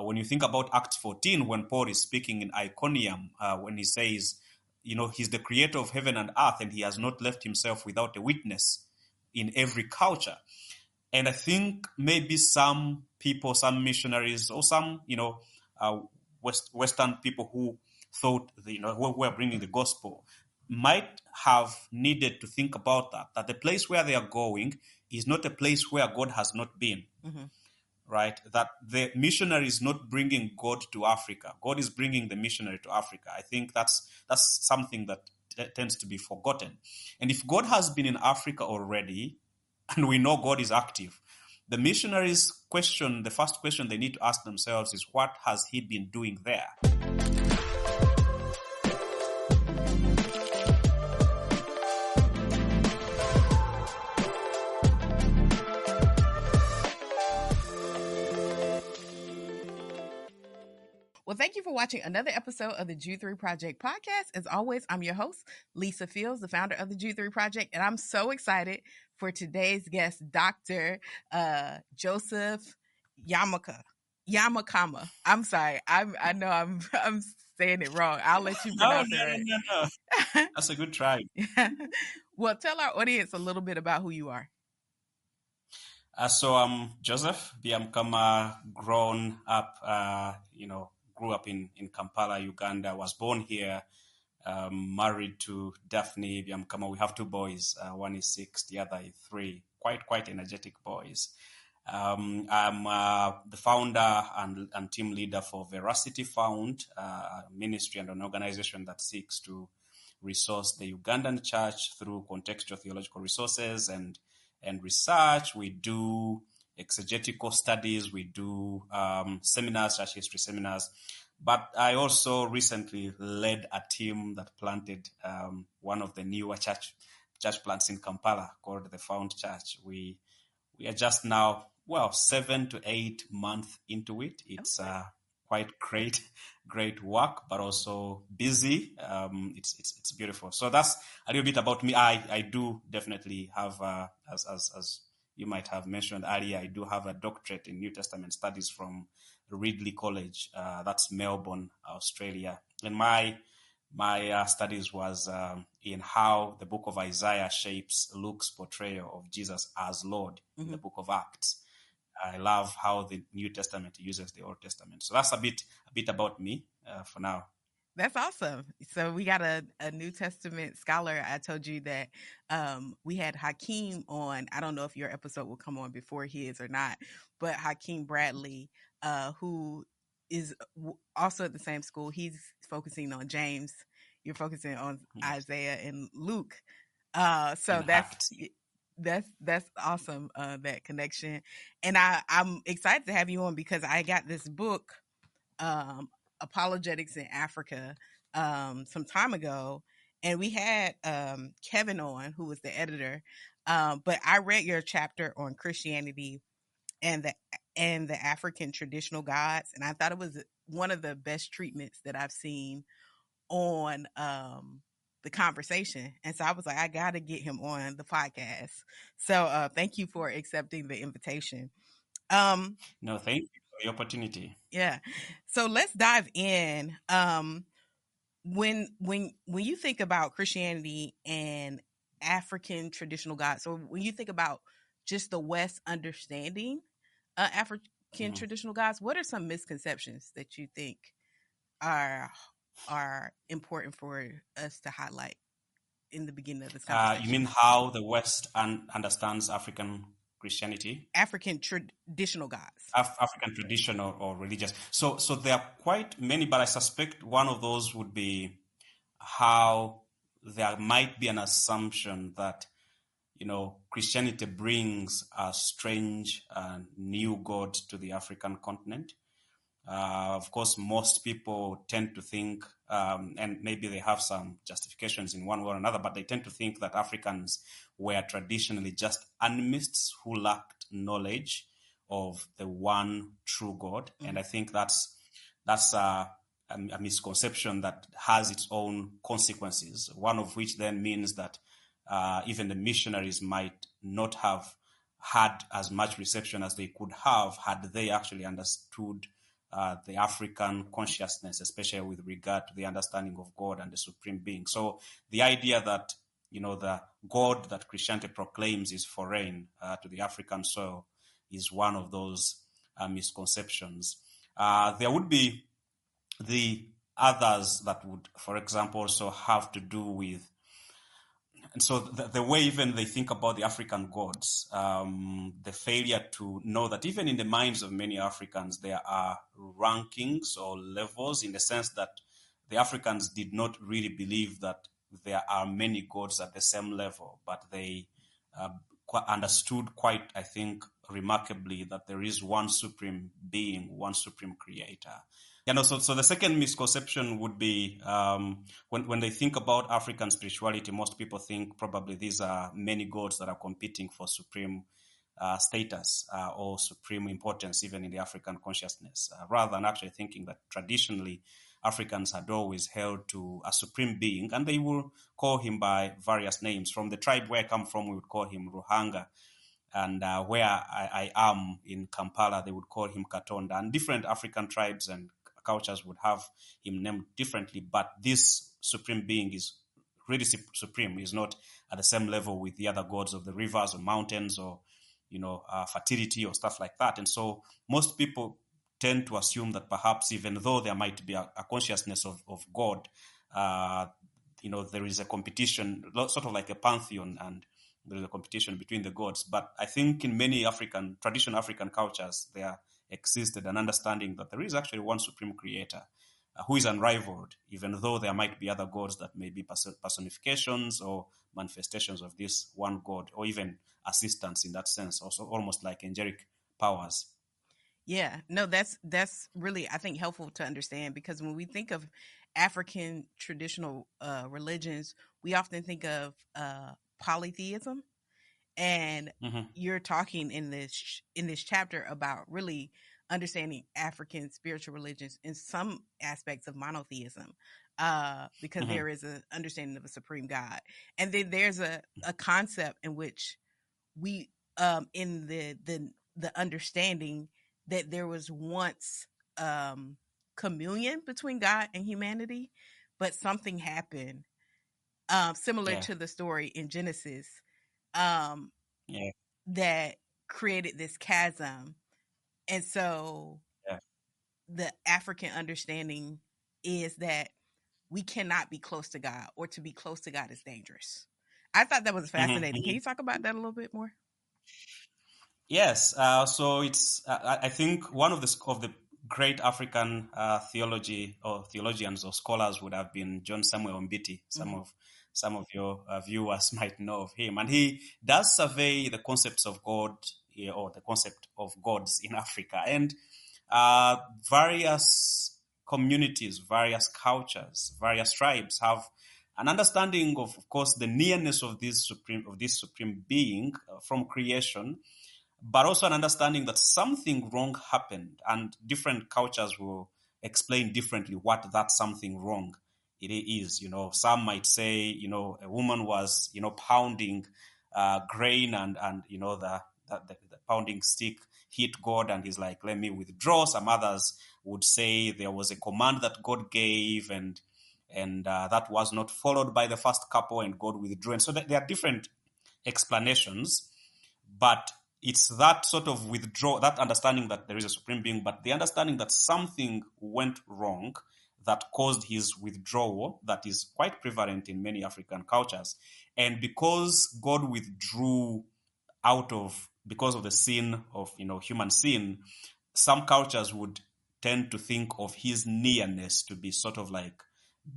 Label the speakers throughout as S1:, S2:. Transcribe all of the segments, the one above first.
S1: When you think about Acts 14, when Paul is speaking in Iconium, when he says, he's the creator of heaven and earth, and he has not left himself without a witness in every culture. And I think maybe some people, some missionaries, or some, Western people who thought, who were bringing the gospel, might have needed to think about that the place where they are going is not a place where God has not been.
S2: Mm-hmm.
S1: Right? That the missionary is not bringing God to Africa. God is bringing the missionary to Africa. I think that's something that tends to be forgotten. And if God has been in Africa already, and we know God is active, the missionaries' question, the first question they need to ask themselves is, what has he been doing there?
S2: Well, thank you for watching another episode of the Jude 3 Project podcast. As always, I'm your host, Lisa Fields, the founder of the Jude 3 Project, and I'm so excited for today's guest, Dr. Joseph Byamukama. I'm sorry. I know I'm saying it wrong. I'll let you pronounce it right.
S1: No. That's a good try.
S2: Well, tell our audience a little bit about who you are.
S1: So I'm Joseph Byamukama, grew up in Kampala, Uganda, was born here, married to Daphne Byamukama. We have two boys. One is 6, the other is 3. Quite energetic boys. I'm the founder and team leader for Veracity Found, a ministry and an organization that seeks to resource the Ugandan church through contextual theological resources and research. We do exegetical studies. We do seminars, church history seminars. But I also recently led a team that planted one of the newer church plants in Kampala called the Found Church. We are just now, 7 to 8 months into it. It's quite great work, but also busy. It's beautiful. So that's a little bit about me. I do definitely have, as you might have mentioned earlier, I do have a doctorate in New Testament studies from Ridley College. That's Melbourne, Australia. And my studies was in how the book of Isaiah shapes Luke's portrayal of Jesus as Lord in the book of Acts. I love how the New Testament uses the Old Testament. So that's a bit about me for now.
S2: That's awesome. So we got a New Testament scholar. I told you that we had Hakeem on. I don't know if your episode will come on before his or not, but Hakeem Bradley, who is also at the same school. He's focusing on James. You're focusing on Isaiah and Luke. So that's awesome, that connection. And I'm excited to have you on because I got this book, Apologetics in Africa, some time ago, and we had Kevin on, who was the editor, but I read your chapter on Christianity and the African traditional gods, and I thought it was one of the best treatments that I've seen on the conversation. And so I was like, I gotta get him on the podcast. So thank you for accepting the invitation.
S1: No, thank you for the opportunity.
S2: Yeah. So let's dive in. When you think about Christianity and African traditional gods, or when you think about just the West understanding African traditional gods, what are some misconceptions that you think are important for us to highlight in the beginning of this conversation?
S1: You mean how the West understands African Christianity?
S2: African traditional gods.
S1: African traditional or religious. So there are quite many, but I suspect one of those would be how there might be an assumption that, Christianity brings a strange new God to the African continent. Of course, most people tend to think, and maybe they have some justifications in one way or another, but they tend to think that Africans were traditionally just animists who lacked knowledge of the one true God. And I think that's a misconception that has its own consequences, one of which then means that even the missionaries might not have had as much reception as they could have had they actually understood the African consciousness, especially with regard to the understanding of God and the supreme being. So the idea that, the God that Christianity proclaims is foreign to the African soil is one of those misconceptions. There would be the others that would, for example, also have to do with, and so the way even they think about the African gods, the failure to know that even in the minds of many Africans, there are rankings or levels, in the sense that the Africans did not really believe that there are many gods at the same level, but they uh, understood quite, I think, remarkably, that there is one supreme being, one supreme creator. So the second misconception would be, when they think about African spirituality, most people think probably these are many gods that are competing for supreme status or supreme importance, even in the African consciousness, rather than actually thinking that traditionally Africans had always held to a supreme being, and they will call him by various names. From the tribe where I come from, we would call him Ruhanga. And where I am in Kampala, they would call him Katonda. And different African tribes and cultures would have him named differently, but this supreme being is really supreme. He's not at the same level with the other gods of the rivers or mountains or, fertility or stuff like that. And so most people tend to assume that perhaps even though there might be a consciousness of God, there is a competition, sort of like a pantheon, and there is a competition between the gods. But I think in many traditional African cultures, there existed an understanding that there is actually one supreme creator who is unrivaled, even though there might be other gods that may be personifications or manifestations of this one god, or even assistants in that sense, also almost like angelic powers.
S2: Yeah, no, that's really, I think, helpful to understand, because when we think of African traditional religions, we often think of polytheism, and
S1: Mm-hmm.
S2: you're talking in this chapter about really understanding African spiritual religions in some aspects of monotheism, because
S1: Mm-hmm.
S2: there is an understanding of a supreme God, and then there's a concept in which we in the understanding that there was once communion between God and humanity, but something happened, similar
S1: Yeah.
S2: to the story in Genesis, um,
S1: Yeah.
S2: that created this chasm. And so
S1: Yeah.
S2: the African understanding is that we cannot be close to God, or to be close to God is dangerous. I thought that was
S1: Mm-hmm.
S2: fascinating. Can
S1: Mm-hmm.
S2: you talk about that a little bit more?
S1: Yes, so it's. I think one of the great African theology or theologians or scholars would have been John Samuel Mbiti.
S2: Mm-hmm.
S1: Some of your viewers might know of him, and he does survey the concepts of God, or the concept of gods in Africa, and uh, various communities, various cultures, various tribes have an understanding of course, the nearness of this supreme being from creation, but also an understanding that something wrong happened, and different cultures will explain differently what that something wrong it is. Some might say, a woman was, pounding grain, and the pounding stick hit God, and he's like, let me withdraw. Some others would say there was a command that God gave, and that was not followed by the first couple, and God withdrew. And so there are different explanations, but it's that sort of that understanding that there is a supreme being, but the understanding that something went wrong that caused his withdrawal, that is quite prevalent in many African cultures. And because God withdrew because of the sin of, human sin, some cultures would tend to think of his nearness to be sort of like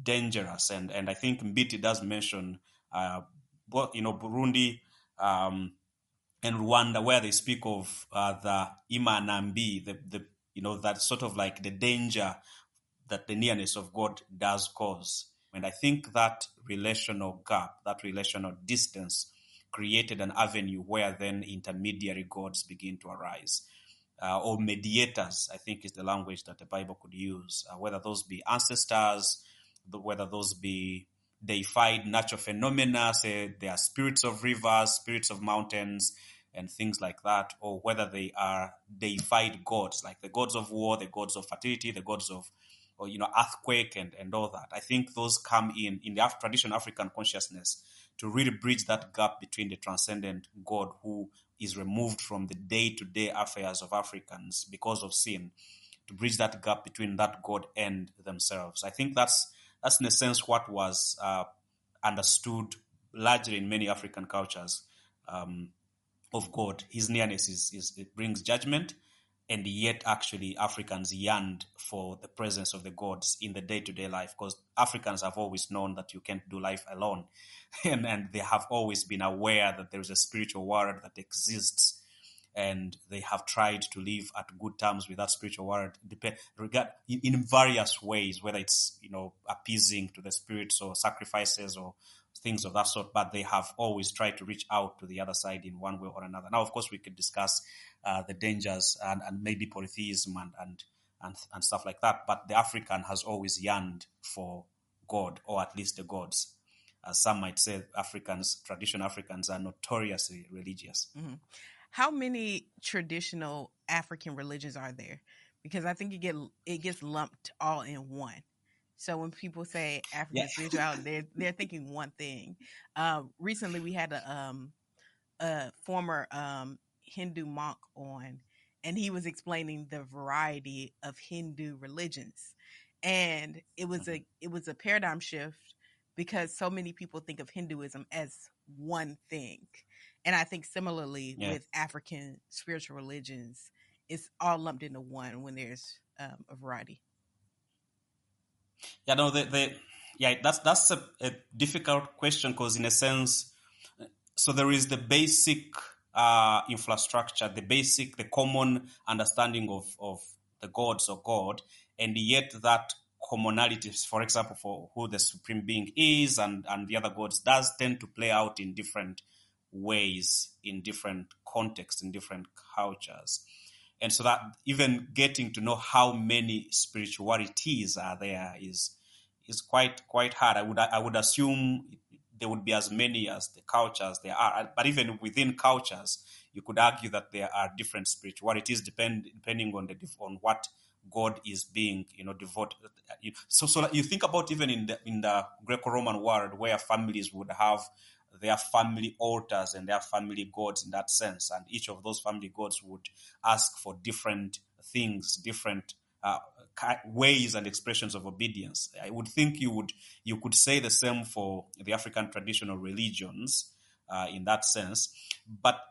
S1: dangerous. And I think Mbiti does mention, Burundi, and Rwanda, where they speak of the Imanambi, that sort of like the danger that the nearness of God does cause. And I think that relational gap, that relational distance, created an avenue where then intermediary gods begin to arise. Or mediators, I think is the language that the Bible could use, whether those be ancestors, whether those be deified natural phenomena, say they are spirits of rivers, spirits of mountains, and things like that, or whether they are deified gods, like the gods of war, the gods of fertility, the gods of, or earthquake, and all that. I think those come in the traditional African consciousness to really bridge that gap between the transcendent God who is removed from the day-to-day affairs of Africans because of sin, to bridge that gap between that God and themselves. I think that's in a sense what was understood largely in many African cultures, of God. His nearness is it brings judgment, and yet actually Africans yearned for the presence of the gods in the day-to-day life, because Africans have always known that you can't do life alone, and they have always been aware that there is a spiritual world that exists, and they have tried to live at good terms with that spiritual world in various ways, whether it's appeasing to the spirits or sacrifices or things of that sort, but they have always tried to reach out to the other side in one way or another. Now, of course, we could discuss the dangers and maybe polytheism and stuff like that, but the African has always yearned for God, or at least the gods. As some might say, traditional Africans are notoriously religious.
S2: Mm-hmm. How many traditional African religions are there? Because I think it gets lumped all in one. So when people say
S1: Yeah.
S2: African spirituality, they're thinking one thing. Recently, we had a former Hindu monk on, and he was explaining the variety of Hindu religions, and it was a paradigm shift because so many people think of Hinduism as one thing, and I think similarly
S1: Yeah.
S2: with African spiritual religions, it's all lumped into one when there's a variety.
S1: Yeah, no, yeah, that's a difficult question, because in a sense, so there is the basic infrastructure, the common understanding of the gods or God, and yet that commonality, for example, for who the supreme being is and the other gods, does tend to play out in different ways, in different contexts, in different cultures. And so that even getting to know how many spiritualities are there is quite hard. I would assume there would be as many as the cultures there are, but even within cultures, you could argue that there are different spiritualities depending on what God is being devoted. So you think about even in the Greco-Roman world, where families would have their family altars and their family gods in that sense, and each of those family gods would ask for different things, different ways and expressions of obedience. I would think you could say the same for the African traditional religions in that sense. But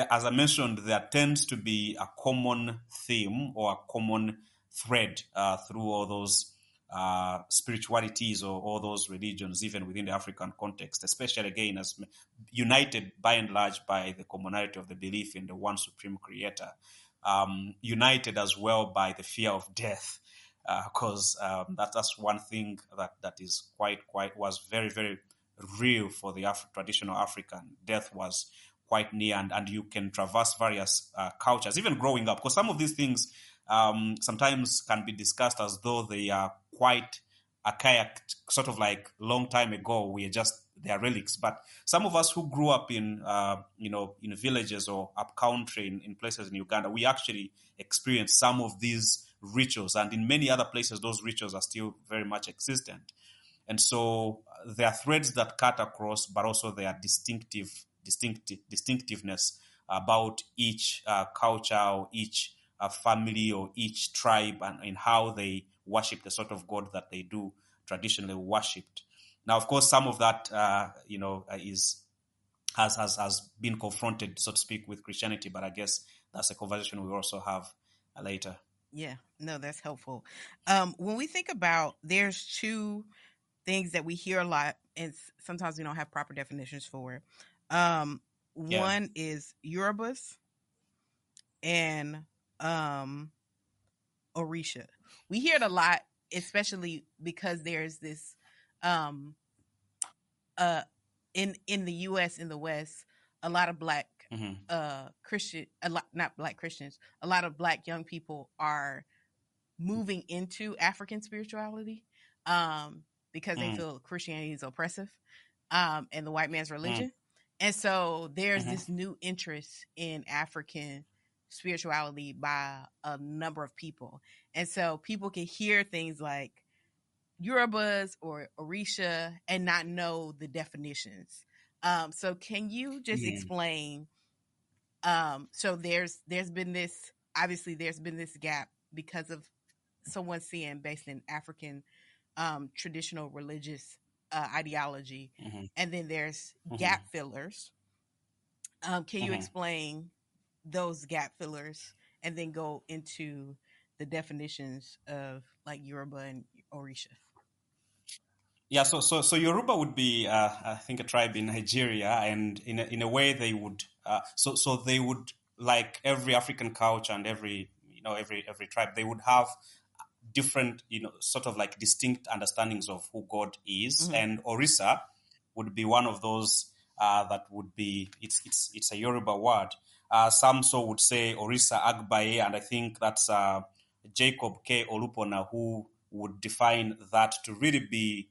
S1: as I mentioned, there tends to be a common theme or a common thread through all those spiritualities or all those religions, even within the African context, especially again as united by and large by the commonality of the belief in the one supreme creator, united as well by the fear of death, because that's one thing that is quite was very, very real for the traditional African. Death was quite near, and you can traverse various cultures, even growing up, because some of these things sometimes can be discussed as though they are quite archaic, sort of like long time ago. They are relics. But some of us who grew up in in villages or up country in places in Uganda, we actually experienced some of these rituals, and in many other places, those rituals are still very much existent. And so there are threads that cut across, but also there are distinctiveness about each culture or each family or each tribe, and in how they worship the sort of God that they do traditionally worshipped. Now, of course, some of that is has been confronted, so to speak, with Christianity, but I guess that's a conversation we also have later.
S2: Yeah, no, that's helpful. When we think about, there's two things that we hear a lot, and sometimes we don't have proper definitions for it.
S1: Yeah.
S2: One is Yorubas and Orisha. We hear it a lot, especially because there's this um, uh, in the U.S. in the West, a lot of black
S1: Mm-hmm.
S2: Christian, a lot not black Christians, a lot of black young people are moving into African spirituality because they
S1: Mm.
S2: feel Christianity is oppressive and the white man's
S1: Mm.
S2: religion. And so there's
S1: Mm-hmm.
S2: this new interest in African spirituality by a number of people. And so people can hear things like Yorubas or Orisha and not know the definitions. So can you just
S1: Mm-hmm.
S2: explain? So there's been this, obviously there's been this gap because of someone seeing based in African traditional religious ideology,
S1: Mm-hmm.
S2: and then there's
S1: Mm-hmm.
S2: gap fillers. Can you
S1: Mm-hmm.
S2: explain those gap fillers and then go into the definitions of like Yoruba and Orisha?
S1: Yeah, so Yoruba would be, I think, a tribe in Nigeria, and in a way they would, so they would, like every African culture and every tribe, they would have different, sort of like distinct understandings of who God is,
S2: Mm-hmm.
S1: and Orisa would be one of those that would be, it's a Yoruba word. Some so would say Orisa Agbaye, and I think that's Jacob K. Olupona who would define that to really be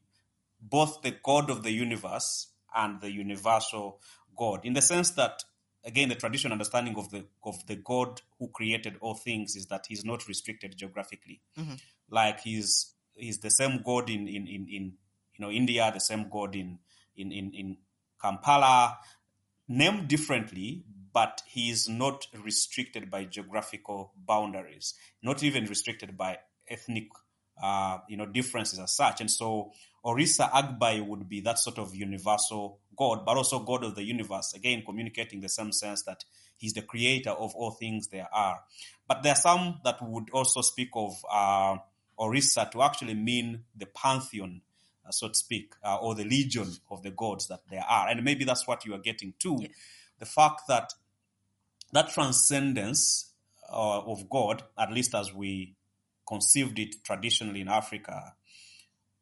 S1: both the God of the universe and the universal God, in the sense that, again, the traditional understanding of the God who created all things is that he's not restricted geographically.
S2: Mm-hmm.
S1: Like he's the same God in India, the same God in Kampala, named differently, but he is not restricted by geographical boundaries, not even restricted by ethnic, differences as such. And so, Orisa Agbai would be that sort of universal God, but also God of the universe. Again, communicating the same sense that he's the creator of all things there are. But there are some that would also speak of Orisa to actually mean the pantheon, so to speak, or the legion of the gods that there are. And maybe that's what you are getting to,
S2: Yes.
S1: the fact that that transcendence of God, at least as we conceived it traditionally in Africa,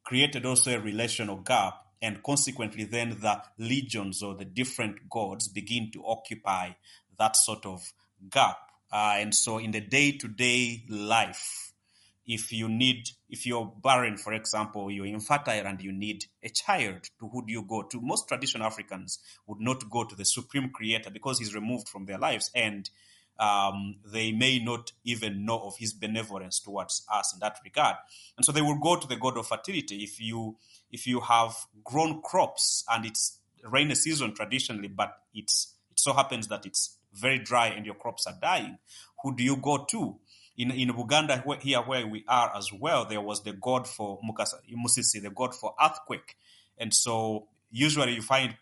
S1: created also a relational gap, and consequently then the legions or the different gods begin to occupy that sort of gap. And so in the day-to-day life, if you're barren, for example, you're infertile and you need a child, to who do you go to? Most traditional Africans would not go to the supreme creator because he's removed from their lives, and they may not even know of his benevolence towards us in that regard. And so they will go to the god of fertility. If you have grown crops and it's rainy season traditionally, but it so happens that it's very dry and your crops are dying, who do you go to? In Uganda, here where we are as well, there was the god for Musisi, the god for earthquake. And so usually you find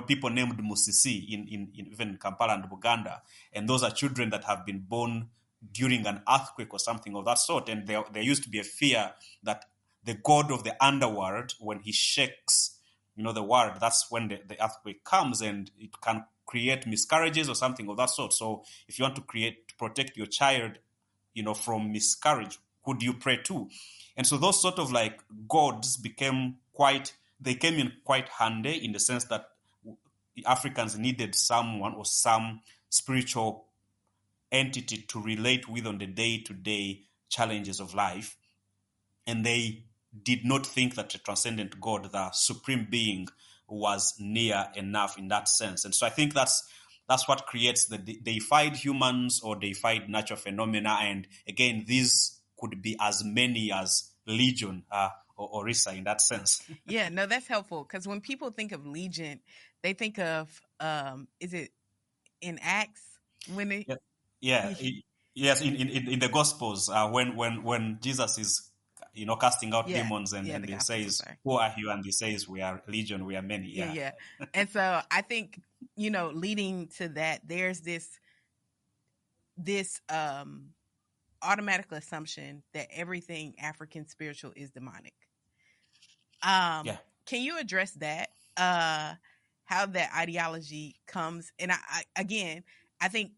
S1: people named Musisi in even Kampala and Buganda, and those are children that have been born during an earthquake or something of that sort. And there used to be a fear that the god of the underworld, when he shakes the world, that's when the earthquake comes, and it can create miscarriages or something of that sort. So if you want to protect your child from miscarriage, who do you pray to? And so those sort of like gods they came in quite handy, in the sense that the Africans needed someone or some spiritual entity to relate with on the day-to-day challenges of life. And they did not think that the transcendent God, the supreme being, was near enough in that sense. And so I think that's what creates the deified humans or deified natural phenomena. And again, these could be as many as legion, or Orisa in that sense.
S2: Yeah, no, that's helpful because when people think of legion, they think of is it in Acts when it
S1: Yeah, yeah. Yes, in the Gospels, when Jesus is casting out
S2: yeah,
S1: demons, and
S2: yeah, the
S1: and he
S2: Gospels, I'm
S1: says,
S2: sorry.
S1: "Who are you?" And he says, "We are legion, we are many."
S2: Yeah,
S1: Yeah,
S2: yeah. And so I think, leading to that, there's this automatic assumption that everything African spiritual is demonic.
S1: yeah,
S2: Can you address that? How that ideology comes, and I again, I think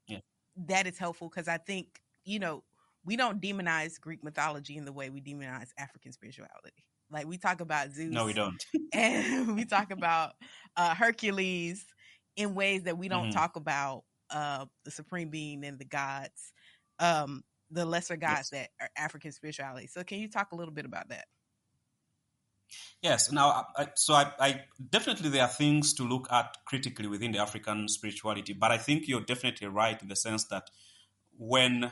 S1: yeah.
S2: that is helpful because I think we don't demonize Greek mythology in the way we demonize African spirituality. Like we talk about
S1: No, we
S2: Zeus
S1: don't.
S2: and we talk about Hercules in ways that we don't
S1: Hmm.
S2: talk about the supreme being and the gods, the lesser gods
S1: Yes.
S2: that are African spirituality. So can you talk a little bit about that?
S1: Yes. Now, I definitely there are things to look at critically within the African spirituality, but I think you're definitely right in the sense that when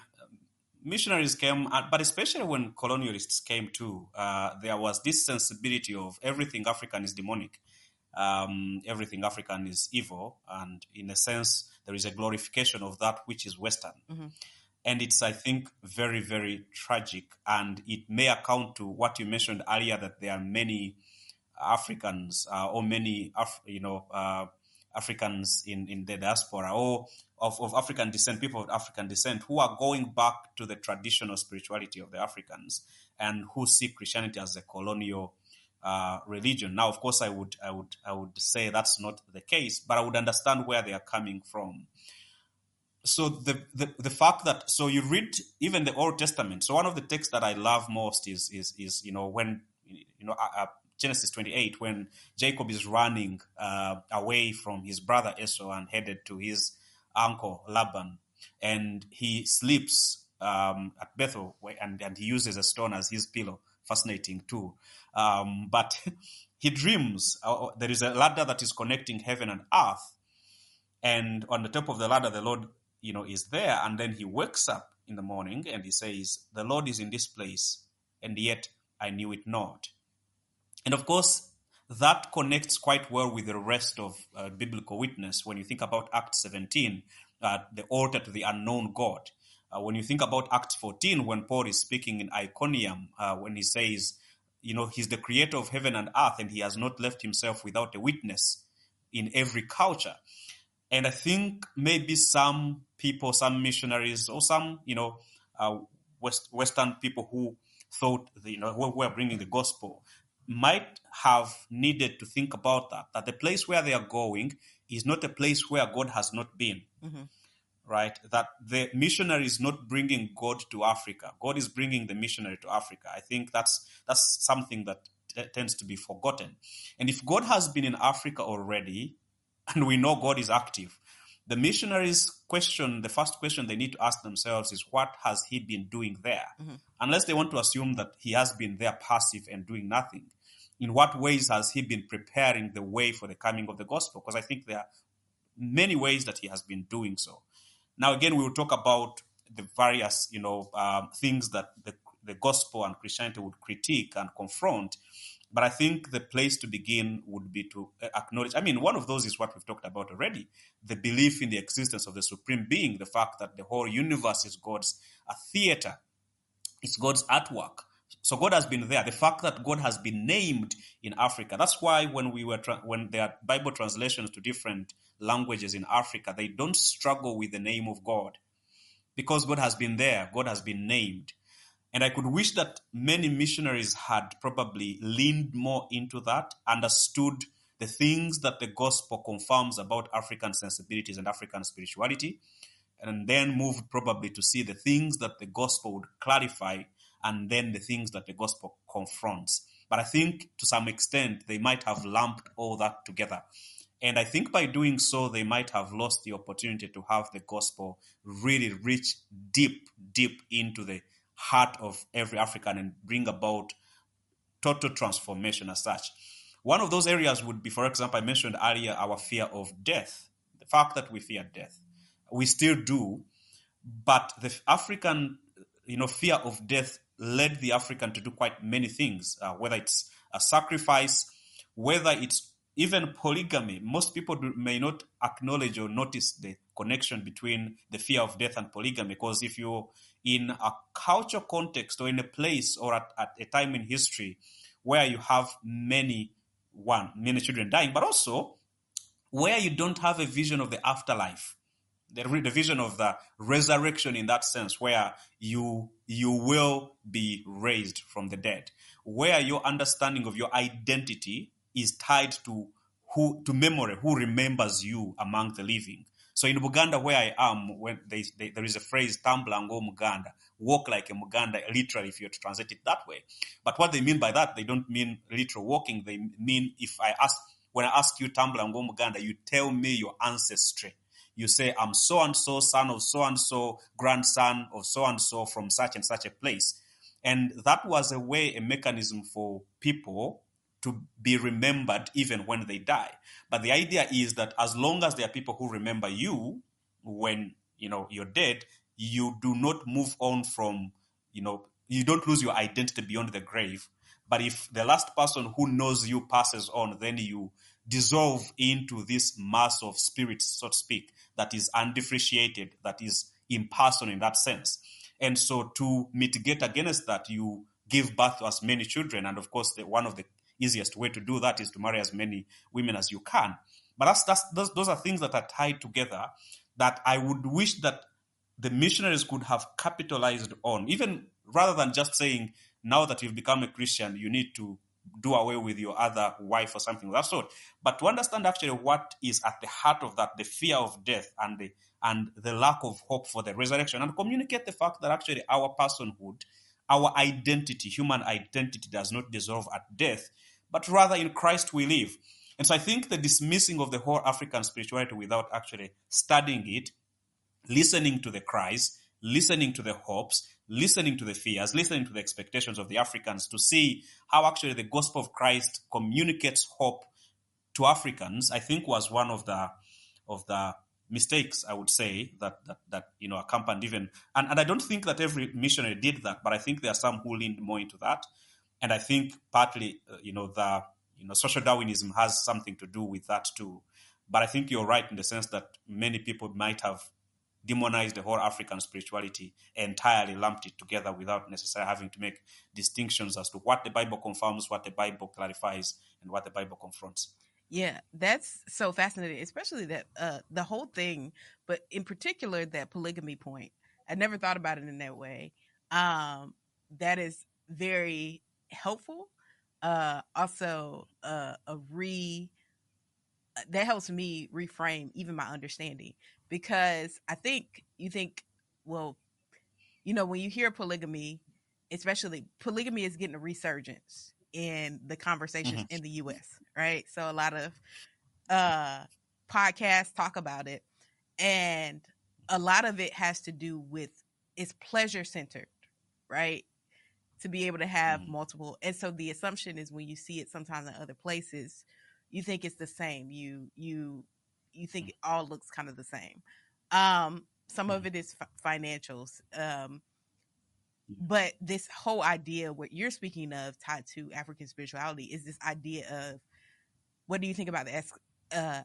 S1: missionaries came, but especially when colonialists came too, there was this sensibility of everything African is demonic, everything African is evil, and in a sense, there is a glorification of that which is Western.
S2: Mm-hmm.
S1: And it's, I think, very, very tragic. And it may account to what you mentioned earlier, that there are many Africans or many, Africans in the diaspora or of African descent, people of African descent, who are going back to the traditional spirituality of the Africans and who see Christianity as a colonial religion. Now, of course, I would say that's not the case, but I would understand where they are coming from. So the fact that, so you read even the Old Testament. So one of the texts that I love most is when Genesis 28, when Jacob is running away from his brother Esau and headed to his uncle Laban, and he sleeps at Bethel, and he uses a stone as his pillow. Fascinating too, but he dreams. There is a ladder that is connecting heaven and earth, and on the top of the ladder, the Lord, is there. And then he wakes up in the morning and he says, "The Lord is in this place, and yet I knew it not." And of course, that connects quite well with the rest of biblical witness. When you think about Acts 17, the altar to the unknown God. When you think about Acts 14, when Paul is speaking in Iconium, when he says, he's the creator of heaven and earth, and he has not left himself without a witness in every culture. And I think maybe some people, some missionaries, or some, Western people who thought, who were bringing the gospel, might have needed to think about that the place where they are going is not a place where God has not been.
S2: Mm-hmm.
S1: Right? That the missionary is not bringing God to Africa. God is bringing the missionary to Africa. I think that's something that tends to be forgotten. And if God has been in Africa already, and we know God is active, the missionaries the first question they need to ask themselves is, what has he been doing there?
S2: Mm-hmm.
S1: Unless they want to assume that he has been there passive and doing nothing. In what ways has he been preparing the way for the coming of the gospel? Because I think there are many ways that he has been doing so. Now, again, we will talk about the various, things that the gospel and Christianity would critique and confront. But I think the place to begin would be to acknowledge. I mean, one of those is what we've talked about already: the belief in the existence of the supreme being, the fact that the whole universe is God's theater, it's God's artwork. So God has been there. The fact that God has been named in Africa. That's why when when there are Bible translations to different languages in Africa, they don't struggle with the name of God, because God has been there. God has been named. And I could wish that many missionaries had probably leaned more into that, understood the things that the gospel confirms about African sensibilities and African spirituality, and then moved probably to see the things that the gospel would clarify, and then the things that the gospel confronts. But I think to some extent they might have lumped all that together. And I think by doing so, they might have lost the opportunity to have the gospel really reach deep, deep into the heart of every African and bring about total transformation as such. One of those areas would be, for example, I mentioned earlier, our fear of death. The fact that we fear death. We still do, but the African, fear of death led the African to do quite many things, whether it's a sacrifice, whether it's even polygamy. Most people may not acknowledge or notice the connection between the fear of death and polygamy, because if you're in a culture context or in a place or at a time in history where you have many children dying, but also where you don't have a vision of the afterlife, the vision of the resurrection in that sense, where you will be raised from the dead, where your understanding of your identity is tied to memory, who remembers you among the living. So in Buganda, where I am, when there is a phrase, "Tambula ngo Muganda," walk like a Muganda, literally, if you have to translate it that way. But what they mean by that, they don't mean literal walking. They mean, when I ask you "Tambula ngo Muganda," you tell me your ancestry. You say, "I'm so-and-so, son of so-and-so, grandson of so-and-so from such and such a place." And that was a mechanism for people to be remembered even when they die. But the idea is that as long as there are people who remember you when you're dead, you do not move on from, you don't lose your identity beyond the grave. But if the last person who knows you passes on, then you dissolve into this mass of spirits, so to speak, that is undifferentiated, that is impersonal in that sense. And so to mitigate against that, you give birth to as many children. And of course, one of the easiest way to do that is to marry as many women as you can. But those are things that are tied together that I would wish that the missionaries could have capitalized on, even rather than just saying, now that you've become a Christian, you need to do away with your other wife or something of that sort. But to understand actually what is at the heart of that, the fear of death and the lack of hope for the resurrection, and communicate the fact that actually our personhood, our identity, human identity, does not dissolve at death, but rather in Christ we live. And so I think the dismissing of the whole African spirituality without actually studying it, listening to the cries, listening to the hopes, listening to the fears, listening to the expectations of the Africans, to see how actually the gospel of Christ communicates hope to Africans, I think was one of the mistakes, I would say, that accompanied even, and I don't think that every missionary did that, but I think there are some who leaned more into that. And I think partly, social Darwinism has something to do with that too. But I think you're right in the sense that many people might have demonized the whole African spirituality, entirely lumped it together without necessarily having to make distinctions as to what the Bible confirms, what the Bible clarifies, and what the Bible confronts.
S2: Yeah, that's so fascinating, especially that the whole thing, but in particular that polygamy point. I never thought about it in that way. That is very helpful. Also, that helps me reframe even my understanding, because I think you think, well, when you hear polygamy, especially polygamy is getting a resurgence in the conversations in the US, right? So a lot of podcasts talk about it, and a lot of it has to do with it's pleasure centered, right? To be able to have multiple, and so the assumption is when you see it sometimes in other places, you think it's the same. You think it all looks kind of the same. Some of it is financials. But this whole idea, what you're speaking of, tied to African spirituality, is this idea of, what do you think about the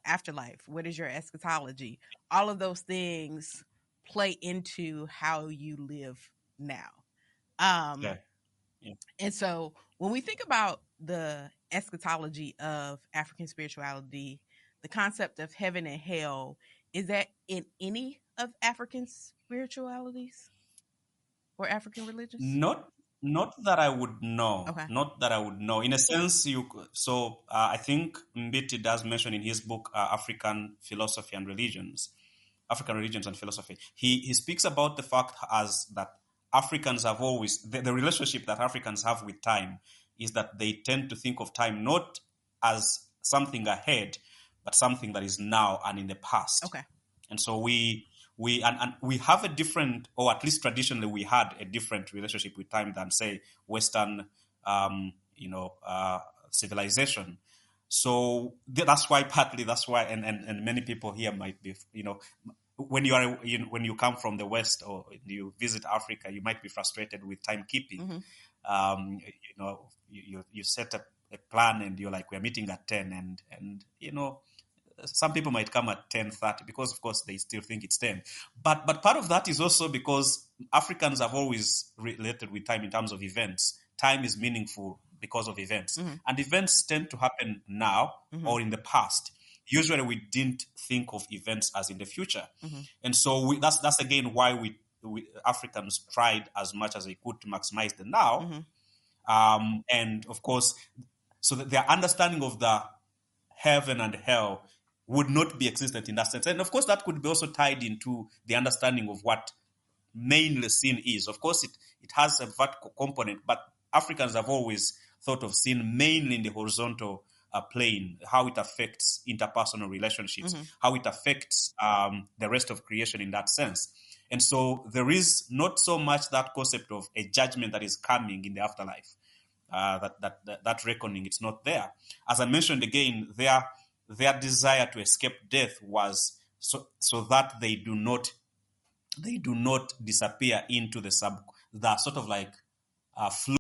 S2: afterlife? What is your eschatology? All of those things play into how you live now.
S1: Okay. Yeah.
S2: And so when we think about the eschatology of African spirituality, the concept of heaven and hell, is that in any of African spiritualities or African religions?
S1: Not that I would know.
S2: Okay.
S1: Not that I would know. In a sense, I think Mbiti does mention in his book, African Philosophy and Religions, African Religions and Philosophy. He speaks about the fact as that Africans have always, the relationship that Africans have with time is that they tend to think of time not as something ahead, but something that is now and in the past.
S2: Okay.
S1: And so we have a different, or at least traditionally we had a different relationship with time than, say, Western civilization. So that's why and many people here might be, when you come from the West or you visit Africa, you might be frustrated with timekeeping. You set a plan and you're like, we're meeting at 10, and some people might come at 10:30 because, of course, they still think it's 10. But part of that is also because Africans have always related with time in terms of events. Time is meaningful because of events. And events tend to happen now or in the past. Usually we didn't think of events as in the future. And so that's again why we Africans tried as much as they could to maximize the now. And of course, so that their understanding of the heaven and hell would not be existent in that sense. And of course, that could be also tied into the understanding of what mainly sin is. Of course, it has a vertical component, but Africans have always thought of sin mainly in the horizontal plane, how it affects interpersonal relationships, how it affects the rest of creation in that sense. And so there is not so much that concept of a judgment that is coming in the afterlife. that reckoning, it's not there. As I mentioned again, their desire to escape death was so that they do not disappear into the sort of like fluid